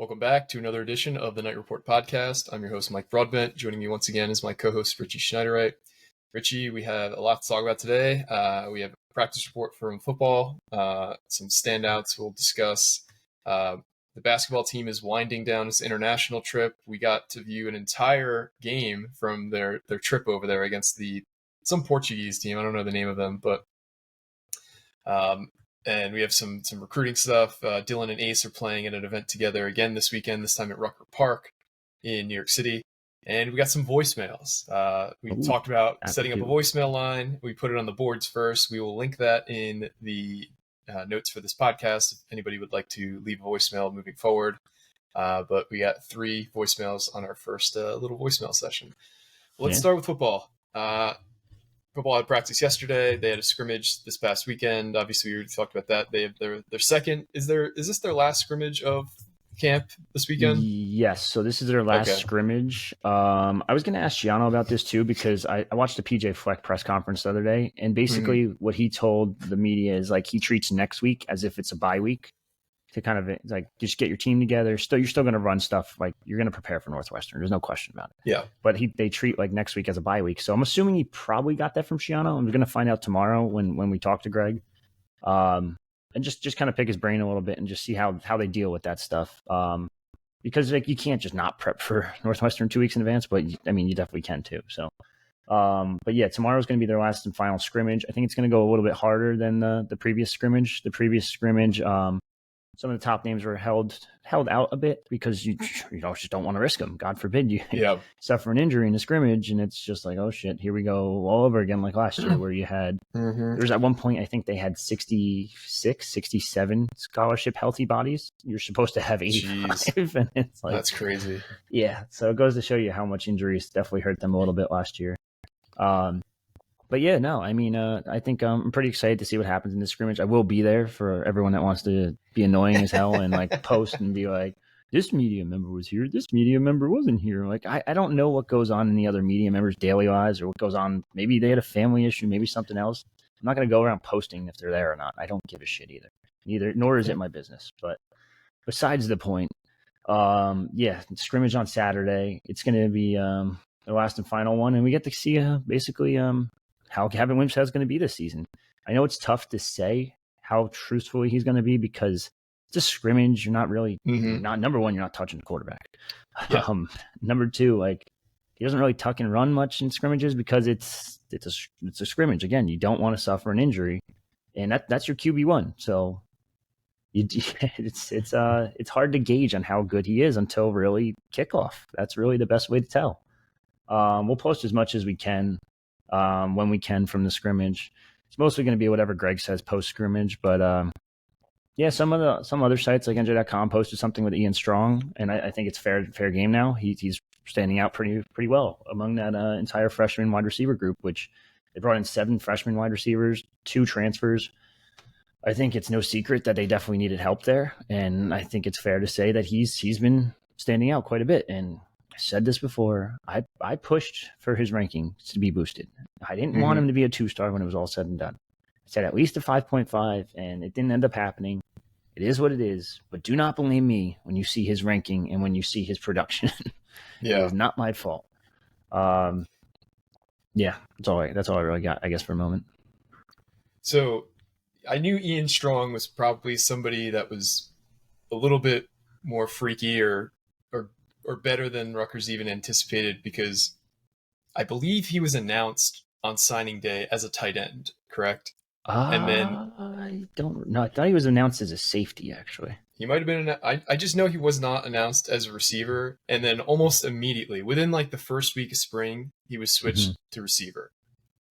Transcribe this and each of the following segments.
Welcome back to another edition of the Knight Report podcast. I'm your host, Mike Broadbent. Joining me once again is my co-host, Richie Schneiderite. Richie, we have a lot to talk about today. We have a practice report from football, some standouts we'll discuss. The basketball team is winding down its international trip. We got to view an entire game from their trip over there against some Portuguese team. I don't know the name of them, but and we have some recruiting stuff. Dylan and Ace are playing at an event together again this weekend, this time at Rucker Park in New York City. And we got some voicemails. We talked about setting up a voicemail line. We put it on the boards first. We will link that in the notes for this podcast if anybody would like to leave a voicemail moving forward. But we got 3 voicemails on our first little voicemail session. Let's start with football. Football had practice yesterday. They had a scrimmage this past weekend. Obviously, we already talked about that. They have their second. Is this their last scrimmage of camp this weekend? Yes. So this is their last scrimmage. I was going to ask Gianno about this too, because I watched the PJ Fleck press conference the other day, and basically what he told the media is like he treats next week as if it's a bye week to kind of like just get your team together. You're still going to run stuff, like you're going to prepare for Northwestern. There's no question about it. Yeah. But they treat like next week as a bye week. So I'm assuming he probably got that from Gianno. I'm going to find out tomorrow when we talk to Greg. And just kind of pick his brain a little bit and just see how they deal with that stuff. Because like you can't just not prep for Northwestern 2 weeks in advance, but I mean you definitely can too. So, but yeah, tomorrow's going to be their last and final scrimmage. I think it's going to go a little bit harder than the previous scrimmage. The previous scrimmage, some of the top names were held out a bit because you just don't want to risk them. God forbid you suffer an injury in a scrimmage, and it's just like, oh shit, here we go all over again like last year where you had there was at one point I think they had 66, 67 scholarship healthy bodies. You're supposed to have 85. Jeez. And it's like, that's crazy. Yeah, so it goes to show you how much injuries definitely hurt them a little bit last year. But yeah, no, I mean, I think I'm pretty excited to see what happens in this scrimmage. I will be there for everyone that wants to be annoying as hell and like post and be like, this media member was here, this media member wasn't here. Like, I don't know what goes on in the other media members' daily lives or what goes on. Maybe they had a family issue, maybe something else. I'm not going to go around posting if they're there or not. I don't give a shit either, nor is it my business. But besides the point, scrimmage on Saturday. It's going to be the last and final one, and we get to see basically how Gavin Wimsatt's going to be this season. I know it's tough to say how truthfully he's going to be because it's a scrimmage. You're not really not number one. You're not touching the quarterback. Yeah. Number 2, like he doesn't really tuck and run much in scrimmages because it's a scrimmage. Again, you don't want to suffer an injury, and that's your QB1. So it's hard to gauge on how good he is until really kickoff. That's really the best way to tell. We'll post as much as we can. When we can from the scrimmage. It's mostly going to be whatever Greg says post scrimmage, but some other sites like NJ.com posted something with Ian Strong, and I think it's fair game now. He's standing out pretty well among that entire freshman wide receiver group, which they brought in 7 freshman wide receivers, 2 transfers. I think it's no secret that they definitely needed help there, and I think it's fair to say that he's been standing out quite a bit. And I said this before. I pushed for his rankings to be boosted. I didn't want him to be a 2-star when it was all said and done. I said at least a 5.5, and it didn't end up happening. It is what it is. But do not blame me when you see his ranking and when you see his production. Yeah, it was not my fault. That's all I really got, I guess, for a moment. So I knew Ian Strong was probably somebody that was a little bit more freaky or better than Rutgers even anticipated, because I believe he was announced on signing day as a tight end, correct? And then I don't know. I thought he was announced as a safety, actually. He might have been. I just know he was not announced as a receiver, and then almost immediately, within like the first week of spring, he was switched to receiver.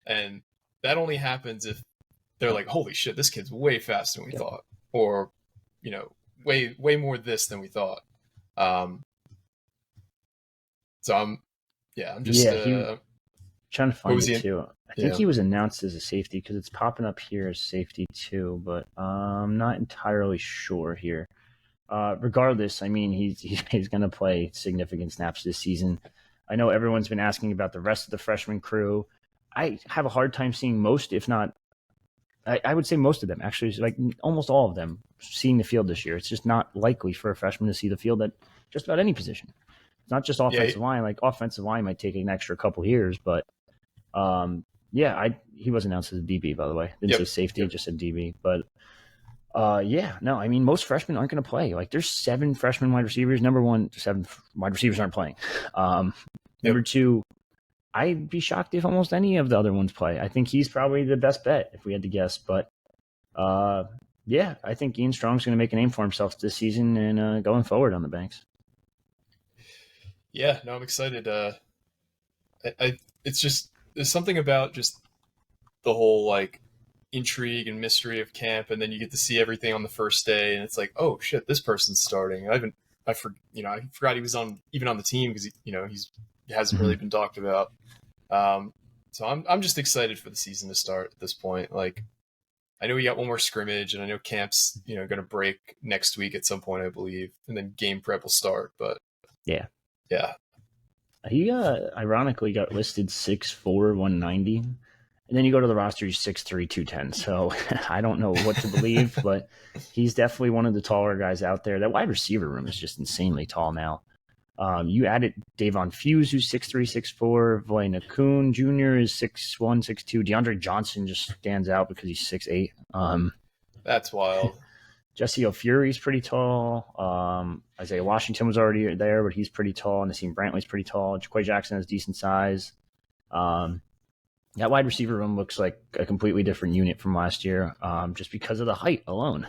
And that only happens if they're like, holy shit, this kid's way faster than we thought, or way more this than we thought. So I'm just trying to find it too. I think he was announced as a safety because it's popping up here as safety too, but I'm not entirely sure here. Regardless, I mean, he's going to play significant snaps this season. I know everyone's been asking about the rest of the freshman crew. I have a hard time seeing most, if not I would say most of them, actually, like almost all of them, seeing the field this year. It's just not likely for a freshman to see the field at just about any position. It's not just offensive line. Like offensive line might take an extra couple years, but he was announced as a DB, by the way. Didn't say safety, just said DB. But I mean, most freshmen aren't going to play. Like there's 7 freshman wide receivers. Number one, 7 wide receivers aren't playing. Number 2, I'd be shocked if almost any of the other ones play. I think he's probably the best bet if we had to guess. But I think Ian Strong's going to make a name for himself this season and going forward on the Banks. Yeah, no, I'm excited. It's just there's something about just the whole like intrigue and mystery of camp, and then you get to see everything on the first day, and it's like, oh shit, this person's starting. I forgot he was even on the team because he hasn't really been talked about. So I'm just excited for the season to start at this point. Like, I know we got one more scrimmage, and I know camp's going to break next week at some point, I believe, and then game prep will start. But yeah. He ironically got listed 6'4", 190, and then you go to the roster, he's 6'3", 210. So I don't know what to believe, but he's definitely one of the taller guys out there. That wide receiver room is just insanely tall now. You added Davon Fuse, who's 6'3", 6'4". Voy Nakun Jr. is 6'1", 6'2". DeAndre Johnson just stands out because he's 6'8". That's wild. Jesse O'Fury's pretty tall. Isaiah Washington was already there, but he's pretty tall. Nassim Brantley's pretty tall. Jaquay Jackson has decent size. That wide receiver room looks like a completely different unit from last year, just because of the height alone.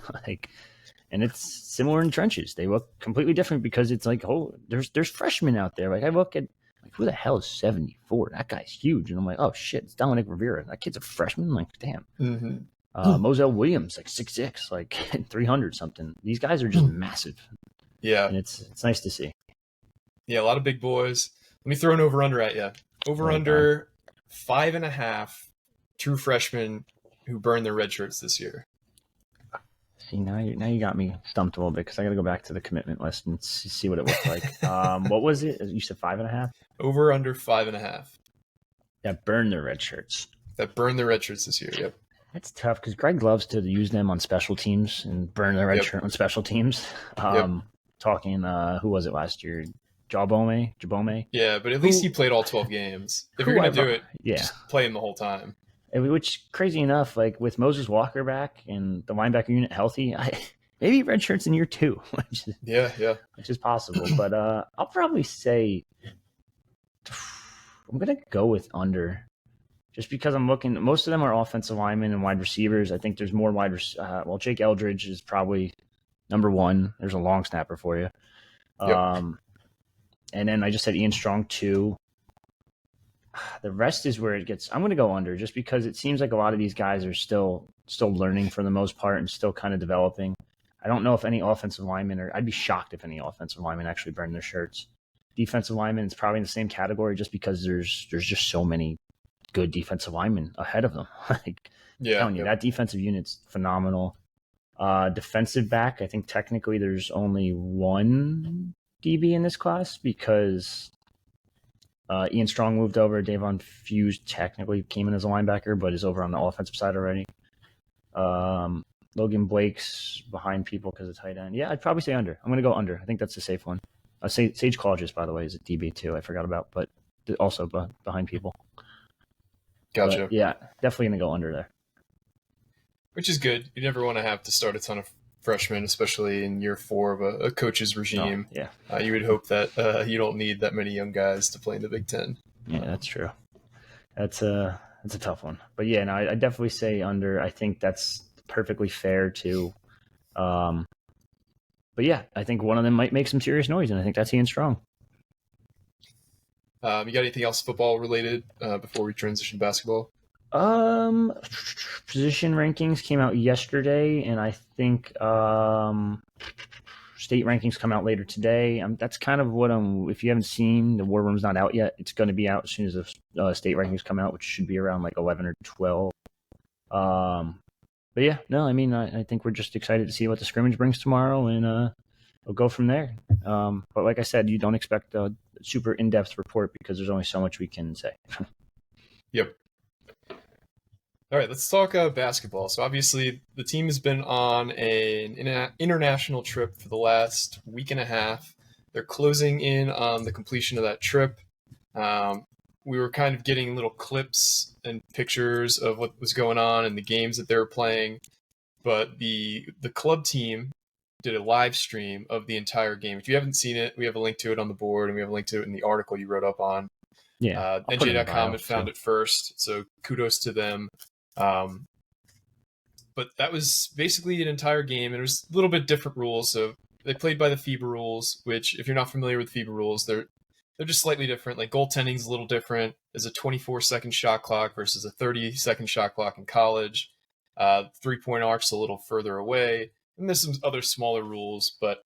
And it's similar in trenches. They look completely different because it's like, oh, there's freshmen out there. Like I look at, like, who the hell is 74? That guy's huge. And I'm like, oh shit, it's Dominic Rivera. That kid's a freshman. Like, damn. Mm-hmm. Moselle Williams, like 6'6", like 300 something. These guys are just massive. Yeah. And it's nice to see. Yeah, a lot of big boys. Let me throw an over-under at you. Over-under 5.5 true freshmen who burn their red shirts this year. See, now you got me stumped a little bit because I got to go back to the commitment list and see what it looked like. What was it? You said 5.5? Over-under 5.5. That burn their red shirts. That burn their red shirts this year, yep. That's tough because Greg loves to use them on special teams and burn their red shirt on special teams. Talking, who was it last year? Jabome? Yeah, but at least he played all 12 games. If you're going to do it, just play him the whole time. Which, crazy enough, like with Moses Walker back and the linebacker unit healthy, maybe red shirts in year 2. Which is possible. But I'll probably say I'm going to go with under. Just because I'm looking, most of them are offensive linemen and wide receivers. I think there's more Jake Eldridge is probably number 1. There's a long snapper for you. And then I just said Ian Strong 2. The rest is where it gets. I'm going to go under just because it seems like a lot of these guys are still learning for the most part and still kind of developing. I don't know if any offensive linemen, or I'd be shocked if any offensive linemen actually burn their shirts. Defensive linemen is probably in the same category just because there's just so many good defensive linemen ahead of them. I'm telling you, that defensive unit's phenomenal. Defensive back, I think technically there's only 1 DB in this class because Ian Strong moved over. Davon Fuse technically came in as a linebacker, but is over on the offensive side already. Logan Blake's behind people because of tight end. Yeah, I'd probably say under. I'm going to go under. I think that's a safe one. Sage Colgis, by the way, is a DB too. I forgot about, but also behind people. Gotcha. But yeah, definitely going to go under there. Which is good. You never want to have to start a ton of freshmen, especially in year 4 of a coach's regime. You would hope that you don't need that many young guys to play in the Big Ten. Yeah, that's true. That's a tough one. But yeah, no, I definitely say under. I think that's perfectly fair too. But yeah, I think one of them might make some serious noise, and I think that's Ian Strong. You got anything else football related before we transition to basketball? Position rankings came out yesterday, and I think state rankings come out later today. That's kind of what if you haven't seen, the War Room's not out yet. It's going to be out as soon as the state rankings come out, which should be around like 11 or 12. But yeah, no, I mean, I think we're just excited to see what the scrimmage brings tomorrow, and we'll go from there. But like I said, you don't expect a super in-depth report because there's only so much we can say. Yep. All right, let's talk basketball. So obviously, the team has been on an international trip for the last week and a half. They're closing in on the completion of that trip. We were kind of getting little clips and pictures of what was going on and the games that they were playing. But the club team did a live stream of the entire game. If you haven't seen it, we have a link to it on the board, and we have a link to it in the article you wrote up on. Yeah, NJ.com had found it first, so kudos to them. But that was basically an entire game, and it was a little bit different rules. So they played by the FIBA rules, which, if you're not familiar with FIBA rules, they're just slightly different. Like goaltending is a little different. There's a 24-second shot clock versus a 30-second shot clock in college. 3-point arc's a little further away, and there's some other smaller rules. But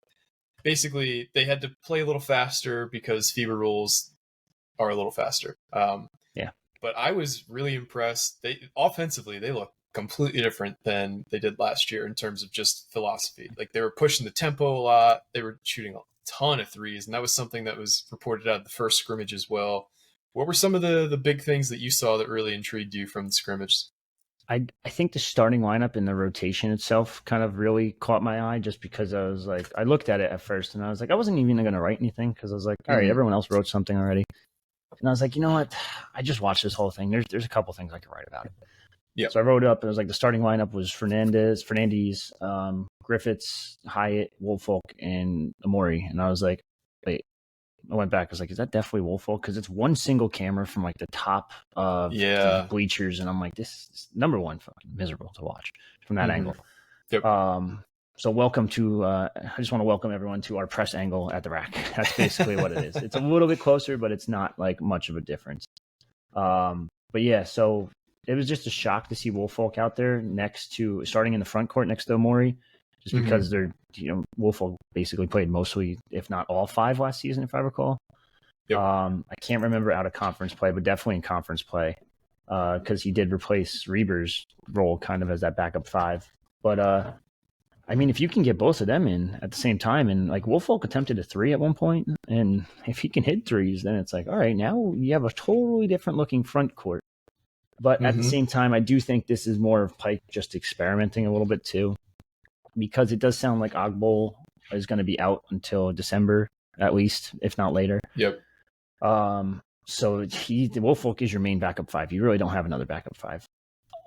basically, they had to play a little faster because FIBA rules are a little faster. Yeah. But I was really impressed. Offensively, they look completely different than they did last year in terms of just philosophy. Like they were pushing the tempo a lot. They were shooting a ton of threes, and that was something that was reported out of the first scrimmage as well. What were some of the big things that you saw that really intrigued you from the scrimmage? I think the starting lineup and the rotation itself kind of really caught my eye, just because I was like, I looked at it at first and I was like, I wasn't even going to write anything because I was like, all right, everyone else wrote something already. And I was like, you know what? I just watched this whole thing. There's a couple things I could write about it. Yeah. So I wrote it up. It was like the starting lineup was Fernandez, Griffiths, Hyatt, Woolfolk, and Amori. And I was like, wait. I went back. I was like, is that definitely Woolfolk? Because it's one single camera from like the top of the bleachers. And I'm like, this is number one, fucking miserable to watch from that angle. Yep. So welcome to, I just want to welcome everyone to our press angle at the rack. That's basically what it is. It's a little bit closer, but it's not like much of a difference. But yeah, so it was just a shock to see Woolfolk out there starting in the front court next to Amori, just because Woolfolk basically played mostly, if not all 5 last season, if I recall. Yep. I can't remember out of conference play, but definitely in conference play, because he did replace Reber's role kind of as that backup 5. But I mean, if you can get both of them in at the same time, and like Woolfolk attempted a 3 at one point, and if he can hit threes, then it's like, all right, now you have a totally different looking front court. But at the same time, I do think this is more of Pike just experimenting a little bit too, because it does sound like Ogbol is going to be out until December at least, if not later. Yep. So Woolfolk is your main backup 5. You really don't have another backup 5.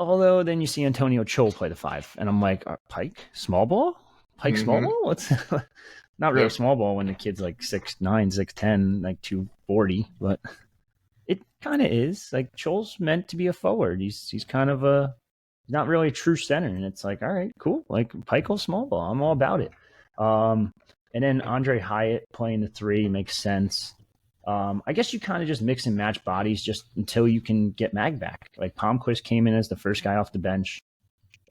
Although then you see Antonio Chol play the 5, and I'm like, Pike small ball? Pike small ball? What's not really small ball when the kid's like 6'9", 6'10", like 240, but it kind of is. Like Chol's meant to be a forward. He's kind of not really a true center, and it's like, all right, cool. Like Pike will small ball. I'm all about it. And then Andre Hyatt playing the 3 makes sense. I guess you kind of just mix and match bodies just until you can get Mag back. Like Palmquist came in as the first guy off the bench.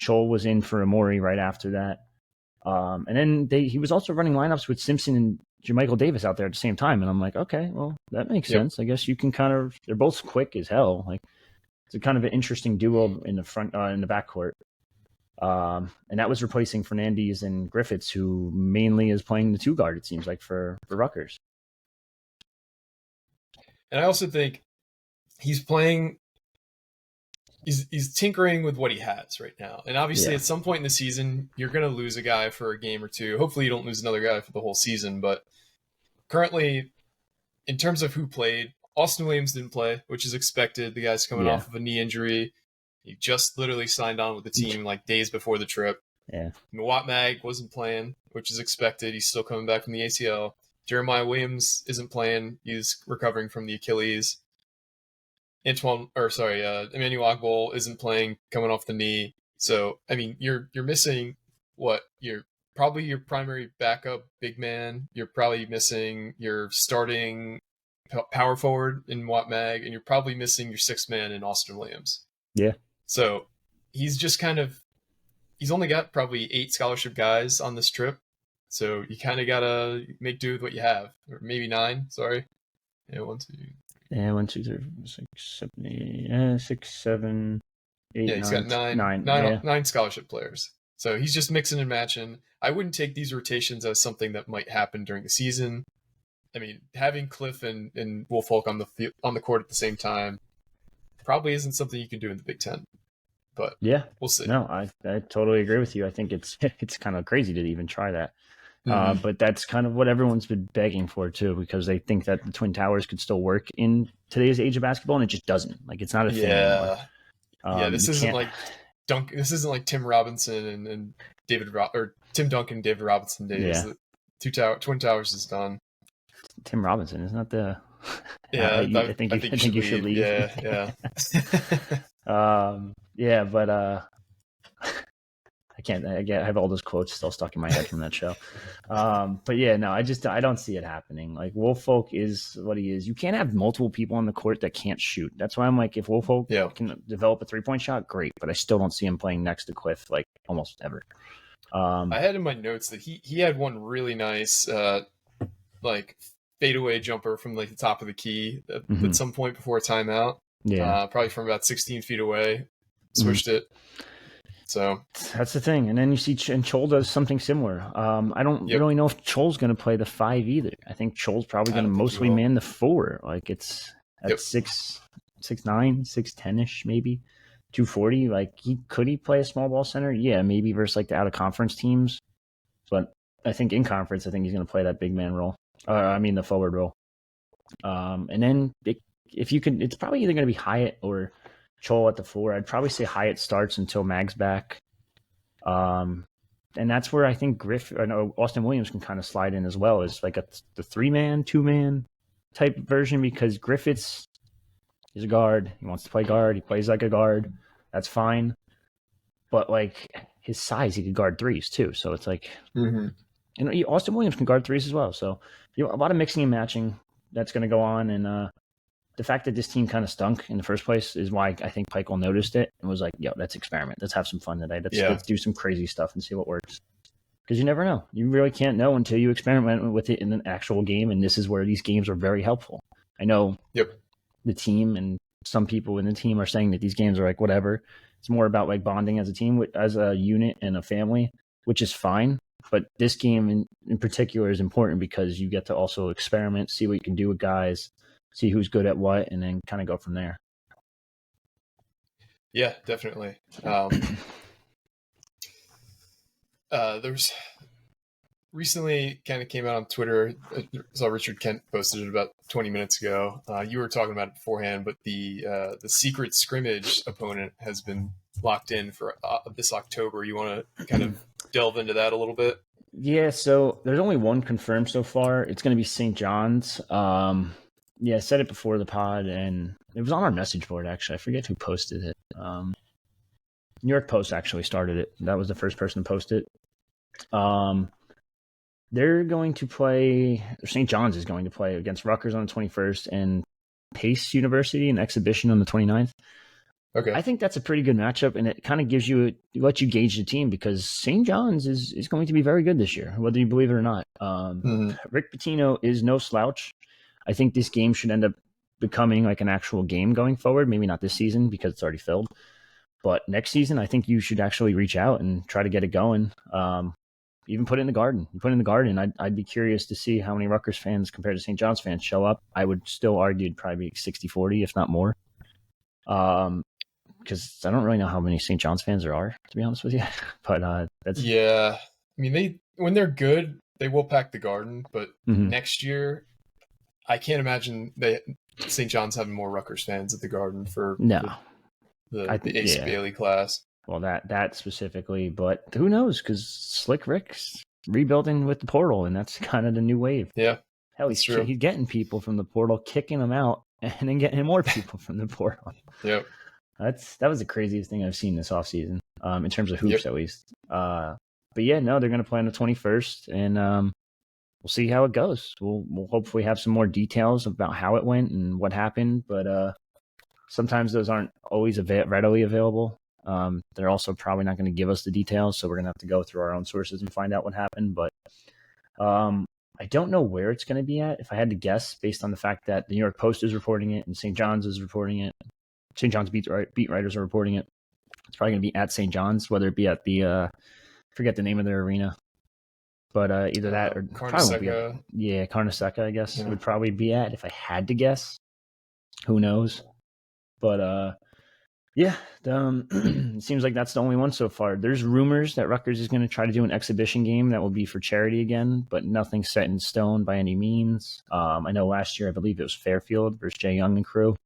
Chol was in for Amori right after that. And then he was also running lineups with Simpson and Jermichael Davis out there at the same time. And I'm like, okay, well, that makes sense. I guess you can they're both quick as hell. Like it's a kind of an interesting duo in the front, in the backcourt. And that was replacing Fernandez and Griffiths, who mainly is playing the 2 guard, it seems like, for Rutgers. And I also think he's tinkering with what he has right now. And obviously at some point in the season, you're going to lose a guy for a game or 2. Hopefully you don't lose another guy for the whole season. But currently, in terms of who played, Austin Williams didn't play, which is expected. The guy's coming off of a knee injury. He just literally signed on with the team like days before the trip. Yeah. Nwat Mag wasn't playing, which is expected. He's still coming back from the ACL. Jeremiah Williams isn't playing. He's recovering from the Achilles. Emmanuel Ogbol isn't playing, coming off the knee. So, I mean, you're missing what? You're probably your primary backup big man. You're probably missing your starting power forward in Nwat Mag, and you're probably missing your 6th man in Austin Williams. Yeah. So he's just he's only got probably 8 scholarship guys on this trip. So you kind of got to make do with what you have. Or maybe 9, sorry. Yeah, 1, 2. Yeah, 1, 2, 3, 4, 6, 7, 8, 6, 7, 8, yeah, he's got 9 scholarship players. So he's just mixing and matching. I wouldn't take these rotations as something that might happen during the season. I mean, having Cliff and Woolfolk on the court at the same time probably isn't something you can do in the Big Ten. but yeah, we'll see. No, I totally agree with you. I think it's kind of crazy to even try that. But that's kind of what everyone's been begging for too, because they think that the Twin Towers could still work in today's age of basketball, and it just doesn't. Like, it's not a thing anymore. This You isn't can't. like This isn't like Tim Robinson and or Tim Duncan, David Robinson days. Yeah. The Twin Towers is done. Tim Robinson is not the. Yeah, I think you should leave. Yeah. Yeah, but I have all those quotes still stuck in my head from that show. But yeah, no, I don't see it happening. Like, Woolfolk is what he is. You can't have multiple people on the court that can't shoot. That's why I'm like, if Woolfolk can develop a 3-point shot, great. But I still don't see him playing next to Cliff like almost ever. I had in my notes that he had one really nice like fadeaway jumper from like the top of the key at some point before a timeout. Yeah, probably from about 16 feet away. Switched it. So that's the thing. And then you see Chol does something similar. I don't really know if Chol's going to play the 5 either. I think Chol's probably going to mostly man the 4. Like, it's at 6'9", 6'10"-ish maybe, 240. Like, could he play a small ball center? Yeah, maybe versus like the out of conference teams. But I think in conference, I think he's going to play that big man role. The forward role. And then if you can, it's probably either going to be Hyatt or Chol at the 4. I'd probably say Hyatt starts until Mag's back. And that's where I think Austin Williams can kind of slide in as well, as like the 3-man, 2-man type version, because Griffiths is a guard. He wants to play guard. He plays like a guard. That's fine. But like his size, he could guard 3s too. So it's like, Austin Williams can guard 3s as well. So a lot of mixing and matching that's going to go on. And the fact that this team kind of stunk in the first place is why I think Peichel noticed it and was like, yo, let's experiment. Let's have some fun today. Let's do some crazy stuff and see what works. Because you never know. You really can't know until you experiment with it in an actual game, and this is where these games are very helpful. I know the team and some people in the team are saying that these games are like whatever. It's more about like bonding as a team, as a unit and a family, which is fine. But this game in particular is important because you get to also experiment, see what you can do with guys, see who's good at what, and then kind of go from there. Yeah, definitely. There's recently kind of came out on Twitter. I saw Richard Kent posted it about 20 minutes ago. You were talking about it beforehand, but the secret scrimmage opponent has been locked in for this October. You want to kind of delve into that a little bit? Yeah, so there's only one confirmed so far. It's going to be St. John's. Yeah, I said it before the pod, and it was on our message board, actually. I forget who posted it. New York Post actually started it. That was the first person to post it. They're going to play, St. John's is going to play against Rutgers on the 21st and Pace University, an exhibition on the 29th. Okay. I think that's a pretty good matchup, and it kind of lets you gauge the team, because St. John's is going to be very good this year, whether you believe it or not. Rick Pitino is no slouch. I think this game should end up becoming like an actual game going forward. Maybe not this season because it's already filled. But next season, I think you should actually reach out and try to get it going. Even put it in the Garden. You put it in the Garden. I'd be curious to see how many Rutgers fans compared to St. John's fans show up. I would still argue it'd probably be 60-40, if not more. Because I don't really know how many St. John's fans there are, to be honest with you. But that's... Yeah. I mean, when they're good, they will pack the Garden. But next year, I can't imagine St. John's having more Rutgers fans at the Garden for the Ace Bailey class. Well, that specifically, but who knows? Because Slick Rick's rebuilding with the portal, and that's kind of the new wave. Yeah, hell, he's getting people from the portal, kicking them out, and then getting more people from the portal. Yep, that was the craziest thing I've seen this offseason, in terms of hoops at least. But yeah, no, they're going to play on the 21st, and we'll see how it goes. We'll hopefully have some more details about how it went and what happened, but sometimes those aren't always readily available. They're also probably not going to give us the details, so we're going to have to go through our own sources and find out what happened. But I don't know where it's going to be at. If I had to guess, based on the fact that the New York Post is reporting it and St. John's is reporting it, St. John's beat writers are reporting it, it's probably going to be at St. John's, whether it be at the I forget the name of their arena, but either that or Carnesecca. Carnesecca, I guess would probably be at, if I had to guess. Who knows? But Yeah, it seems like that's the only one so far. There's rumors that Rutgers is going to try to do an exhibition game that will be for charity again, but nothing set in stone by any means. I know last year, I believe it was Fairfield versus Jay Young and crew.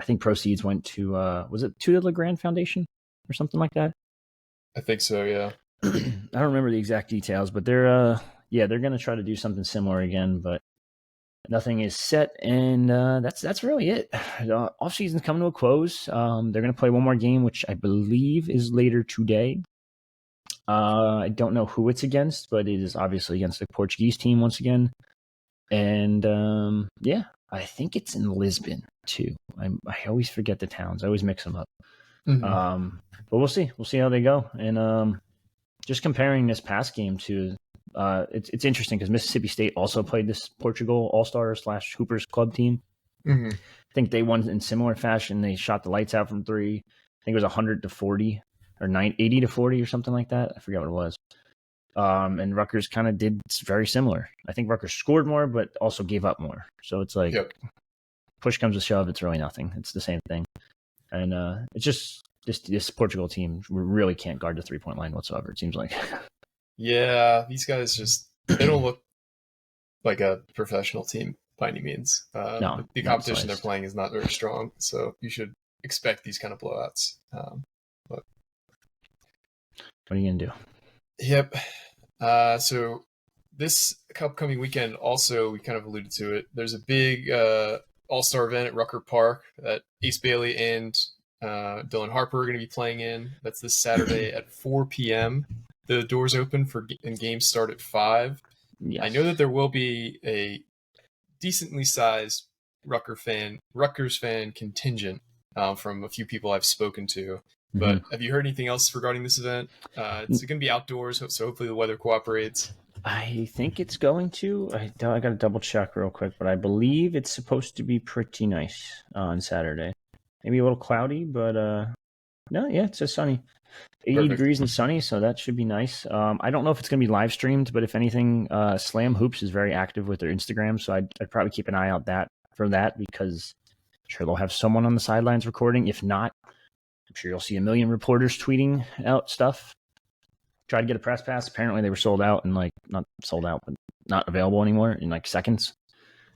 I think proceeds went to, was it to the LeGrand Foundation or something like that? I think so, yeah. I don't remember the exact details, but they're going to try to do something similar again, but nothing is set, and that's really it. The off season's coming to a close. They're going to play one more game, which I believe is later today. I don't know who it's against, but it is obviously against the Portuguese team once again. And I think it's in Lisbon too. I always forget the towns. I always mix them up. Mm-hmm. But we'll see. We'll see how they go. And just comparing this past game to. It's interesting because Mississippi State also played this Portugal All-Star / Hoopers club team. Mm-hmm. I think they won in similar fashion. They shot the lights out from three. I think it was 100-40 or 80-40 or something like that. I forget what it was. And Rutgers kind of did very similar. I think Rutgers scored more, but also gave up more. So it's like push comes to shove, it's really nothing. It's the same thing. And it's just this Portugal team really can't guard the 3-point line whatsoever, it seems like. Yeah, these guys they don't look like a professional team by any means. No, the competition they're playing is not very strong, so you should expect these kind of blowouts. But what are you going to do? Yep. So this upcoming weekend also, we kind of alluded to it, there's a big all-star event at Rucker Park that Ace Bailey and Dylan Harper are going to be playing in. That's this Saturday at 4 p.m. The doors open and games start at 5. Yes. I know that there will be a decently sized Rutgers fan contingent from a few people I've spoken to. But have you heard anything else regarding this event? It's going to be outdoors, so hopefully the weather cooperates. I think it's going to. I got to double check real quick, but I believe it's supposed to be pretty nice on Saturday. Maybe a little cloudy, but it's just sunny. 80 Perfect. Degrees and sunny, so that should be nice. I don't know if it's going to be live streamed, but if anything, Slam Hoops is very active with their Instagram, so I'd probably keep an eye out for that because I'm sure they'll have someone on the sidelines recording. If not, I'm sure you'll see a million reporters tweeting out stuff. Try to get a press pass. Apparently they were sold out and not sold out, but not available anymore in seconds.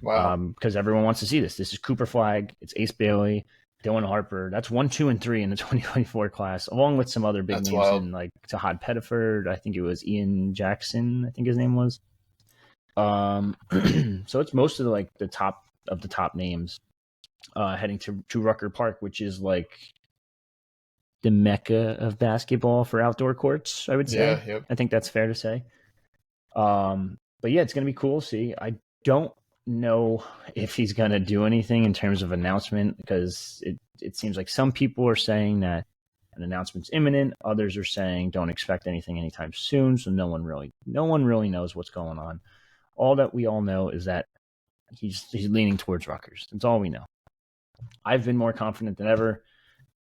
Wow. Because everyone wants to see this. This is Cooper Flag. It's Ace Bailey, Dylan Harper. That's 1, 2, and 3 in the 2024 class, along with some other big names wild. In Tahad Pettiford. I think it was Ian Jackson. I think his name was. So it's most of the top of the top names heading to Rucker Park, which is the mecca of basketball for outdoor courts, I would say. Yeah, yep. I think that's fair to say. But yeah, it's going to be cool to see. I don't know if he's going to do anything in terms of announcement because it seems like some people are saying that an announcement's imminent. Others are saying don't expect anything anytime soon. So no one really knows what's going on. All that we all know is that he's leaning towards Rutgers. That's all we know. I've been more confident than ever.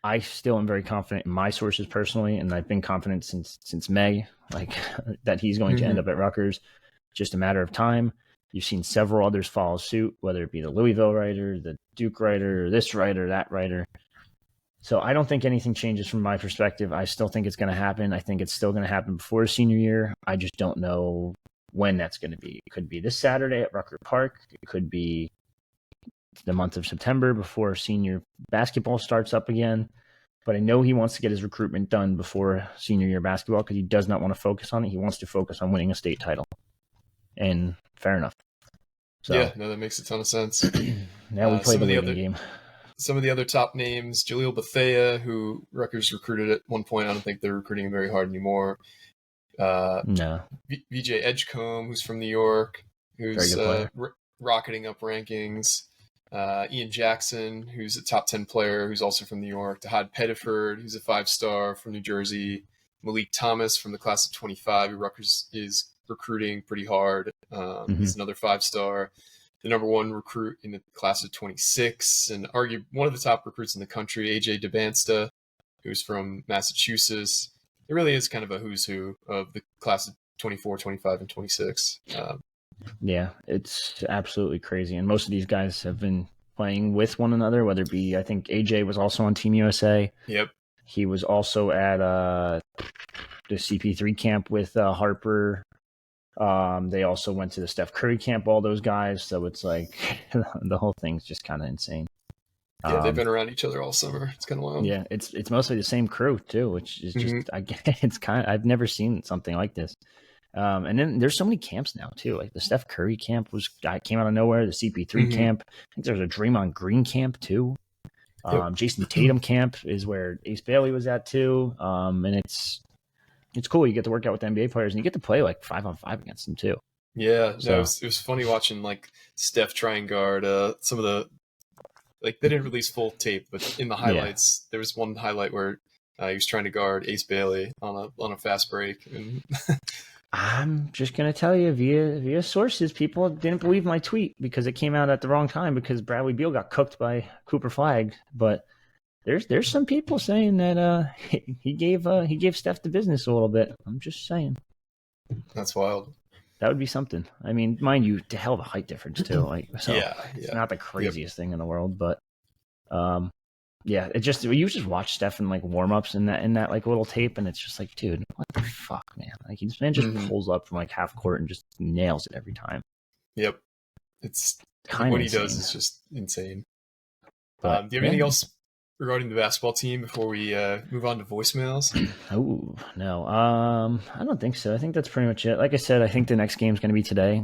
I still am very confident in my sources personally, and I've been confident since May, that he's going to end up at Rutgers. Just a matter of time. You've seen several others follow suit, whether it be the Louisville writer, the Duke writer, this writer, that writer. So I don't think anything changes from my perspective. I still think it's going to happen. I think it's still going to happen before his senior year. I just don't know when that's going to be. It could be this Saturday at Rucker Park. It could be the month of September before senior basketball starts up again. But I know he wants to get his recruitment done before senior year basketball because he does not want to focus on it. He wants to focus on winning a state title. And fair enough. So, yeah, no, that makes a ton of sense. Now we play the waiting game. Some of the other top names, Jaleel Bethea, who Rutgers recruited at one point. I don't think they're recruiting him very hard anymore. No. VJ Edgecombe, who's from New York, who's rocketing up rankings. Ian Jackson, who's a top 10 player, who's also from New York. Tahad Pettiford, who's a 5-star from New Jersey. Malik Thomas from the class of 25, who Rutgers is recruiting pretty hard. He's another 5-star. The number 1 recruit in the class of 26, and arguably one of the top recruits in the country, AJ DeBansta, who's from Massachusetts. It really is kind of a who's who of the class of 24, 25, and 26. Yeah, it's absolutely crazy. And most of these guys have been playing with one another, whether it be, I think AJ was also on Team USA. Yep. He was also at the CP3 camp with Harper. They also went to the Steph Curry camp, all those guys. So it's like the whole thing's just kind of insane. Yeah, they've been around each other all summer. It's kind of wild. Yeah, it's mostly the same crew too, which is just I've never seen something like this. And then there's so many camps now too. Like the Steph Curry camp came out of nowhere. The CP3 camp. I think there's a Draymond Green camp too. Jason Tatum camp is where Ace Bailey was at too. And it's cool. You get to work out with NBA players and you get to play like 5-on-5 against them too. Yeah, so. No, it was funny watching like Steph try and guard some of the, like they didn't release full tape, but in the highlights, there was one highlight where he was trying to guard Ace Bailey on a fast break. And I'm just gonna tell you via sources, people didn't believe my tweet because it came out at the wrong time because Bradley Beal got cooked by Cooper Flagg. But there's some people saying that he gave Steph the business a little bit. I'm just saying. That's wild. That would be something. I mean, mind you, the hell of a height difference too. Like, so it's not the craziest thing in the world, but yeah, you just watch Steph in like warm-ups in that like little tape, and it's just like, dude, what the fuck, man? Like this man just pulls up from like half court and just nails it every time. Yep, it's kind of what insane. He does is just insane. Do you have anything else regarding the basketball team before we move on to voicemails? Oh, no. I don't think so. I think that's pretty much it. Like I said, I think the next game is going to be today.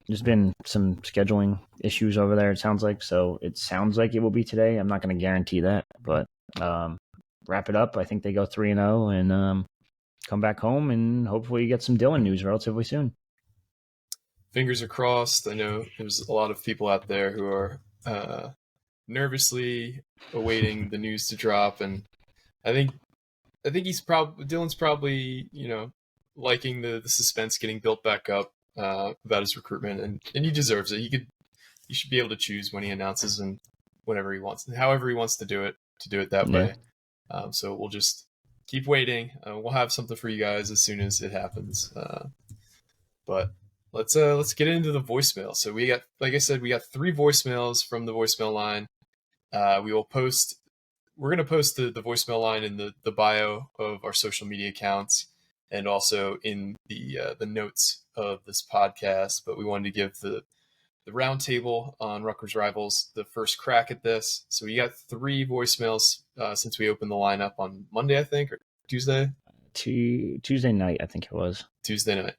There's been some scheduling issues over there, it sounds like. So it sounds like it will be today. I'm not going to guarantee that. But wrap it up. I think they go 3-0 and come back home and hopefully get some Dylan news relatively soon. Fingers are crossed. I know there's a lot of people out there who are nervously awaiting the news to drop, and I think Dylan's probably liking the suspense getting built back up about his recruitment, and he deserves it. He should be able to choose when he announces and whenever he wants, however he wants to do it that way. So we'll just keep waiting. We'll have something for you guys as soon as it happens. But let's get into the voicemail. So we got 3 voicemails from the voicemail line. We're going to post the voicemail line in the bio of our social media accounts and also in the notes of this podcast. But we wanted to give the roundtable on Rutgers Rivals the first crack at this. So we got 3 voicemails since we opened the lineup on Monday, I think, or Tuesday? Tuesday night, I think it was. Tuesday night.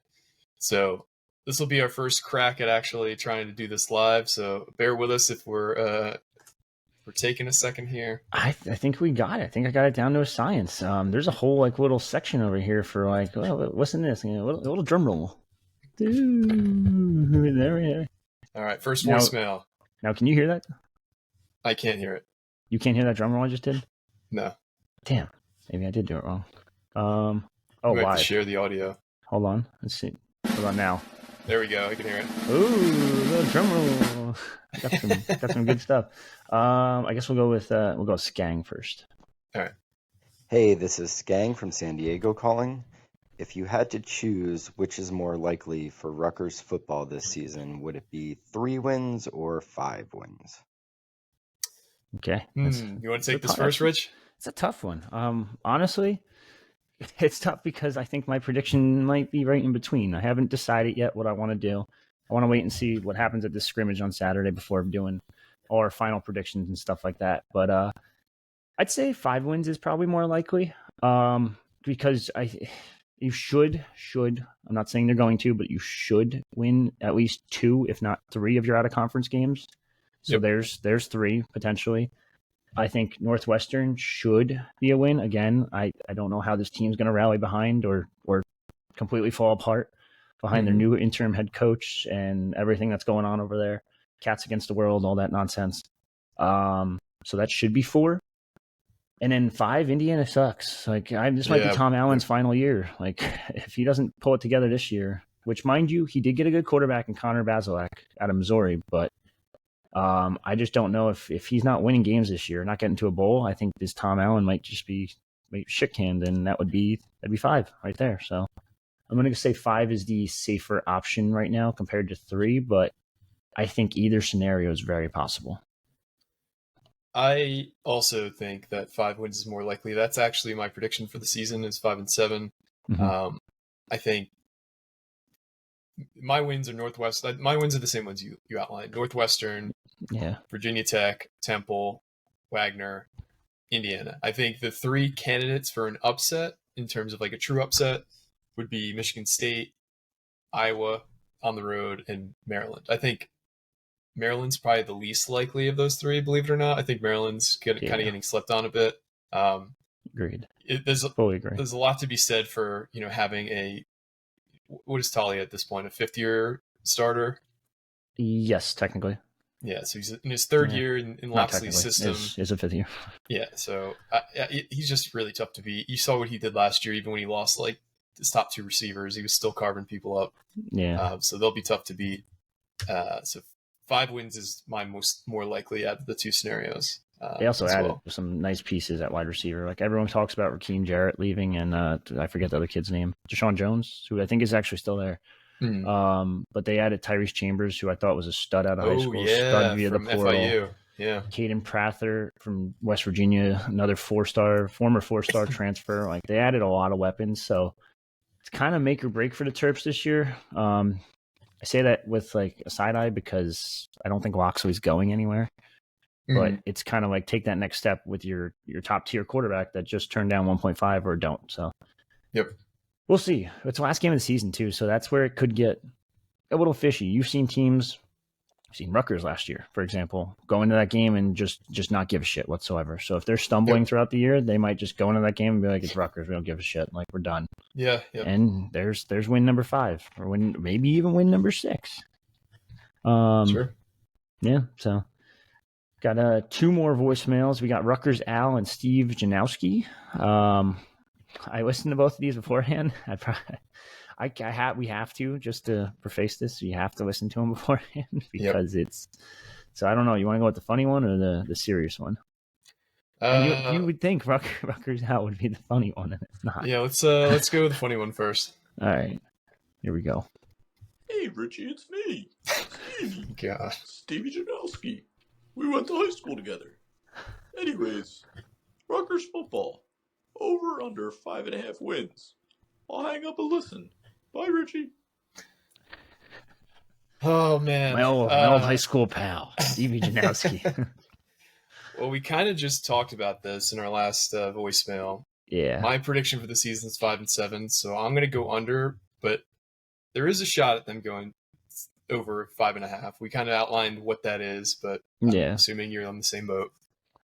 So this will be our first crack at actually trying to do this live. So bear with us if we're taking a second here. I think we got it. I think I got it down to a science. There's a whole like little section over here for like, listen to this, a little drum roll. There we are. All right, first voicemail. Now, can you hear that? I can't hear it. You can't hear that drum roll I just did? No. Damn. Maybe I did do it wrong. We have to share the audio. Hold on. Let's see. Hold on now. There we go. I can hear it. Ooh, little drum roll. Got some good stuff. I guess we'll go Skang first. All right. Hey, this is Skang from San Diego calling. If you had to choose which is more likely for Rutgers football this season, would it be 3 wins or 5 wins? Okay. You want to take this first, Rich? It's a tough one. Honestly, it's tough because I think my prediction might be right in between. I haven't decided yet what I want to do. I want to wait and see what happens at this scrimmage on Saturday before doing all our final predictions and stuff like that. But I'd say 5 wins is probably more likely because you should. I'm not saying they're going to, but you should win at least 2, if not 3, of your out-of-conference games. So there's 3 potentially. I think Northwestern should be a win. Again, I don't know how this team's going to rally behind or completely fall apart behind their new interim head coach and everything that's going on over there. Cats against the world, all that nonsense. So that should be 4. And then 5, Indiana sucks. Like this might be Tom Allen's final year. Like if he doesn't pull it together this year, which mind you, he did get a good quarterback in Connor Bazelak out of Missouri, but I just don't know if he's not winning games this year, not getting to a bowl. I think this Tom Allen might just be shit canned, and that'd be 5 right there. So I'm going to say 5 is the safer option right now compared to 3, but I think either scenario is very possible. I also think that 5 wins is more likely. That's actually my prediction for the season is 5-7. Mhm. I think my wins are My wins are the same ones you outlined: Northwestern, Yeah. Virginia Tech, Temple, Wagner, Indiana. I think the 3 candidates for an upset, in terms of like a true upset, would be Michigan State, Iowa on the road, and Maryland. I think Maryland's probably the least likely of those 3, believe it or not. I think Maryland's kind of getting slept on a bit. Agreed. Fully agree. There's a lot to be said for having what is Tolly at this point, a 5th-year starter? Yes, technically. Yeah, so he's in his 3rd year in Loxley's system. Is a 5th year. Yeah, so he's just really tough to beat. You saw what he did last year, even when he lost like his top 2 receivers. He was still carving people up. Yeah. So they'll be tough to beat. So 5 wins is my more likely out of the 2 scenarios. They also added some nice pieces at wide receiver. Like everyone talks about Rakeem Jarrett leaving, and I forget the other kid's name, Deshaun Jones, who I think is actually still there. But they added Tyrese Chambers, who I thought was a stud out of high school, stud via the portal. FIU. Yeah, Caden Prather from West Virginia, another former 4-star transfer. Like they added a lot of weapons, so it's kind of make or break for the Terps this year. I say that with like a side eye because I don't think Loxley's going anywhere. But it's kind of like take that next step with your top tier quarterback that just turned down 1.5 or don't. So, yep, we'll see. It's the last game of the season too, so that's where it could get a little fishy. You've seen Rutgers last year, for example, go into that game and just not give a shit whatsoever. So if they're stumbling throughout the year, they might just go into that game and be like, "It's Rutgers, we don't give a shit. Like we're done." Yeah. And there's win number 5 or maybe even win number 6. Sure. Yeah. So. Got 2 more voicemails. We got Rutgers Al and Steve Janowski. I listened to both of these beforehand. We have to, just to preface this, you have to listen to them beforehand because it's. So I don't know. You want to go with the funny one or the serious one? And you would think Rutgers Al would be the funny one, and it's not. Yeah, let's go with the funny one first. All right, here we go. Hey Richie, it's me, Stevie. God, Stevie Janowski. We went to high school together. Anyways, Rutgers football. Over under 5.5 wins. I'll hang up and listen. Bye, Richie. Oh man, my old high school pal, Stevie Janowski. Well, we kind of just talked about this in our last voicemail. Yeah. My prediction for the season is 5-7, so I'm going to go under, but there is a shot at them going over 5.5. We kind of outlined what that is, but I'm assuming you're on the same boat.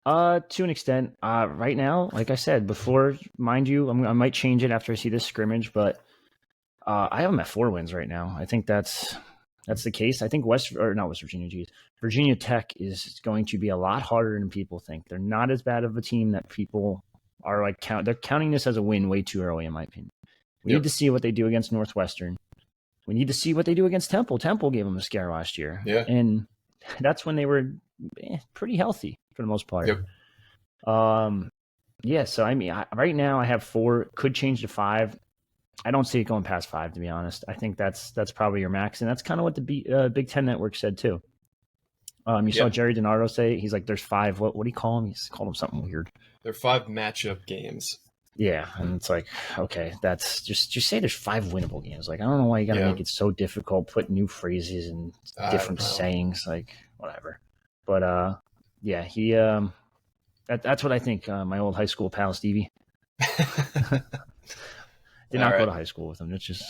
To an extent. Right now, like I said before, mind you, I might change it after I see this scrimmage, but I have them at 4 wins right now. I think that's the case. I think Virginia Tech is going to be a lot harder than people think. They're not as bad of a team that people are like they're counting this as a win way too early, in my opinion. We need to see what they do against Northwestern. We need to see what they do against Temple. Temple gave them a scare last year. Yeah. And that's when they were pretty healthy for the most part. Yep. So I mean, right now I have 4, could change to 5. I don't see it going past 5, to be honest. I think that's probably your max, and that's kind of what the Big Ten Network said too. You saw Jerry DiNardo say, he's like, there's 5. What do you call them? He's called them something weird. There are 5 matchup games. Yeah, and it's like, okay, that's just say there's 5 winnable games. Like, I don't know why you got to make it so difficult, put new phrases and different sayings, like whatever. But he that's what I think. My old high school pal Stevie did not go to high school with him. It's just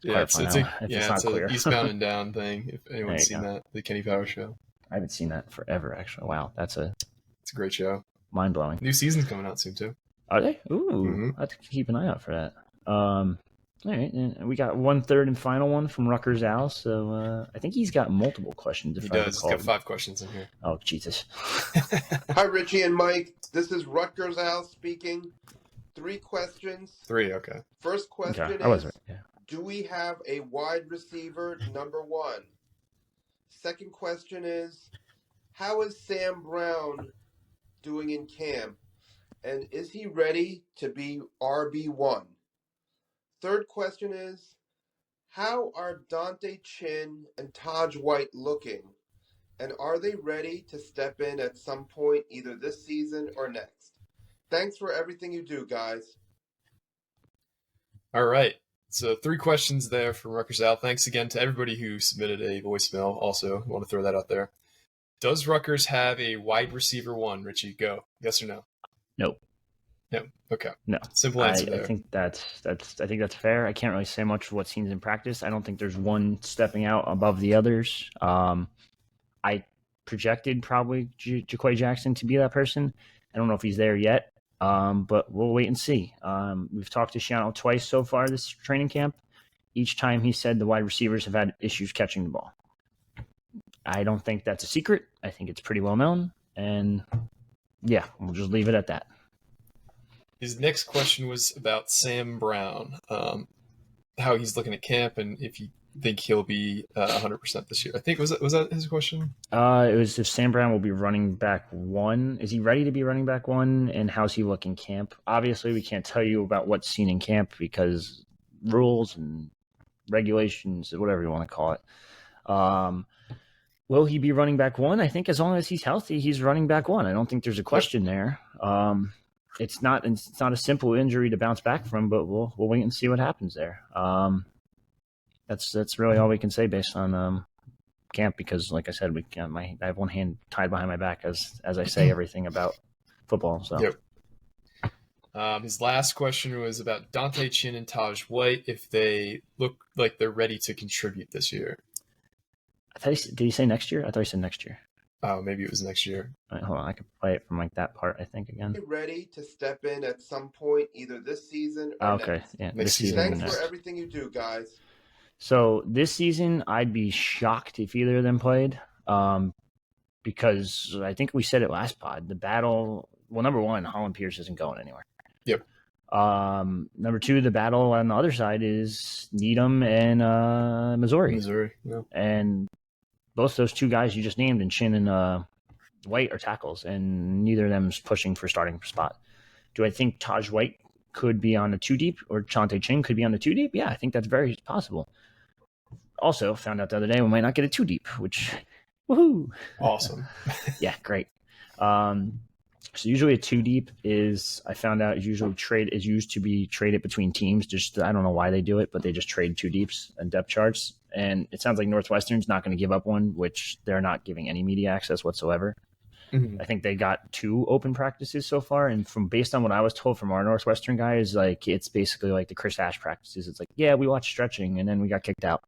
it's not clear. Eastbound and Down thing. If anyone's seen that, the Kenny Powers show. I haven't seen that forever, actually. Wow, it's a great show. Mind blowing. New season's coming out soon too. Are they? Ooh, I have to keep an eye out for that. All right, and we got 1 third and final one from Rutgers Al. So I think he's got multiple questions. He does. He's got 5 questions in here. Oh, Jesus. Hi, Richie and Mike. This is Rutgers Al speaking. 3 questions. 3, okay. First question is, right. do we have a wide receiver, number 1? Second question is, how is Sam Brown doing in camp? And is he ready to be RB1? Third question is, How are Dante Chin and Taj White looking? And are they ready to step in at some point either this season or next? Thanks for everything you do, guys. All right. So 3 questions there from Rutgers Al. Thanks again to everybody who submitted a voicemail. Also, I want to throw that out there. Does Rutgers have a wide receiver 1? Richie, go. Yes or no? Nope. No. Okay. No. Simple answer there. I think that's fair. I can't really say much of what's seen in practice. I don't think there's one stepping out above the others. I projected probably Jaquay Jackson to be that person. I don't know if he's there yet, but we'll wait and see. We've talked to Shiano twice so far this training camp. Each time he said the wide receivers have had issues catching the ball. I don't think that's a secret. I think it's pretty well known. And yeah, we'll just leave it at that. His next question was about Sam Brown, how he's looking at camp and if you think he'll be 100% this year. I think was that his question? It was if Sam Brown will be running back 1. Is he ready to be running back 1? And how's he looking camp? Obviously, we can't tell you about what's seen in camp because rules and regulations, whatever you want to call it. Will he be running back 1? I think as long as he's healthy, he's running back 1. I don't think there's a question there. It's not a simple injury to bounce back from, but we'll wait and see what happens there. That's really all we can say based on camp because, like I said, I have one hand tied behind my back as I say everything about football. So. Yep. His last question was about Dante Chin and Taj White, if they look like they're ready to contribute this year. Did he say next year? I thought he said next year. Oh, maybe it was next year. All right, hold on, I could play it from like that part. I think again. Ready to step in at some point either this season or next. Yeah, this season. Thanks for everything you do, guys. So this season, I'd be shocked if either of them played, because I think we said it last pod. The battle. Well, number 1, Holland Pierce isn't going anywhere. Yep. Number 2, the battle on the other side is Needham and Missouri. Yeah. And both those 2 guys you just named, and Chin and White, are tackles, and neither of them is pushing for starting spot. Do I think Taj White could be on a 2 deep, or Chante Chin could be on a 2 deep? Yeah, I think that's very possible. Also, found out the other day we might not get a 2 deep, which, woohoo! Awesome. Yeah, great. So usually a 2 deep is, I found out, is used to be traded between teams. Just, I don't know why they do it, but they just trade 2 deeps and depth charts. And it sounds like Northwestern's not going to give up one, which they're not giving any media access whatsoever. Mm-hmm. I think they got 2 open practices so far. And based on what I was told from our Northwestern guy, is like, it's basically like the Chris Ash practices. It's like, yeah, we watched stretching and then we got kicked out.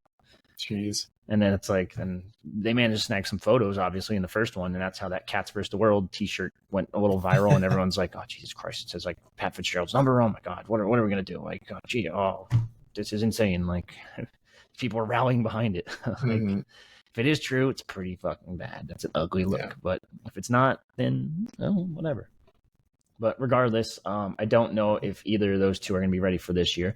Jeez. And then it's like, then they managed to snag some photos, obviously, in the first one. And that's how that Cats vs. the World t-shirt went a little viral. And everyone's like, oh, Jesus Christ. It says like Pat Fitzgerald's number. Oh, my God. What are we going to do? Like, this is insane. Like, people are rallying behind it. Like, if it is true, it's pretty fucking bad. That's an ugly look. Yeah. But if it's not, then whatever. But regardless, I don't know if either of those 2 are going to be ready for this year.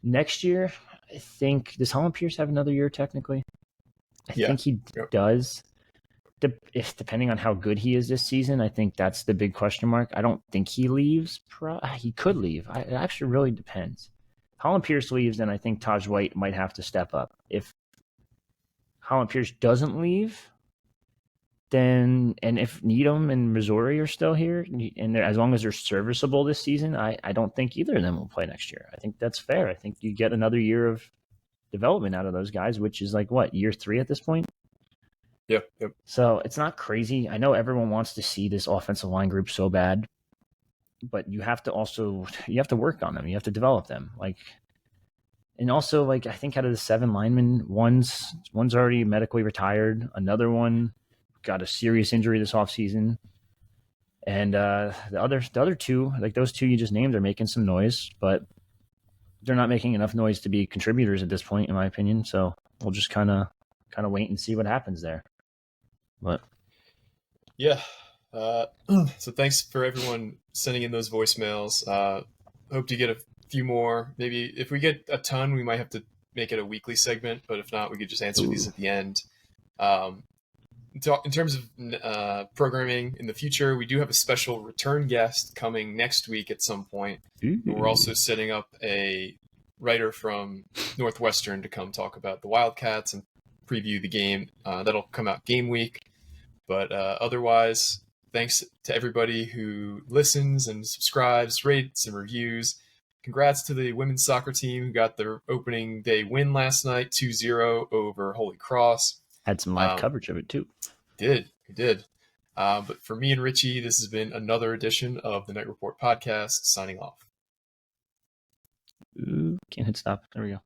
Next year, I think, does Holland Pierce have another year technically? I think he does. Depending on how good he is this season, I think that's the big question mark. I don't think he leaves. He could leave. It actually really depends. If Holland Pierce leaves, then I think Taj White might have to step up. If Holland Pierce doesn't leave, then, and if Needham and Missouri are still here, and as long as they're serviceable this season, I don't think either of them will play next year. I think that's fair. I think you get another year of development out of those guys, which is like, what, year 3 at this point? Yep. So it's not crazy. I know everyone wants to see this offensive line group so bad, but you have to work on them. You have to develop them. And also, I think out of the 7 linemen, one's already medically retired. Another one got a serious injury this offseason. And the other 2, like those 2 you just named, are making some noise, but they're not making enough noise to be contributors at this point, in my opinion. So we'll just kind of wait and see what happens there. But yeah. So thanks for everyone sending in those voicemails. Hope to get a few more. Maybe if we get a ton, we might have to make it a weekly segment, but if not, we could just answer these at the end. In terms of programming in the future, we do have a special return guest coming next week at some point. We're also setting up a writer from Northwestern to come talk about the Wildcats and preview the game. That'll come out game week. But otherwise, thanks to everybody who listens and subscribes, rates, and reviews. Congrats to the women's soccer team who got their opening day win last night, 2-0 over Holy Cross. Had some live coverage of it, too. We did. But for me and Richie, this has been another edition of the Knight Report podcast, signing off. Ooh, can't hit stop. There we go.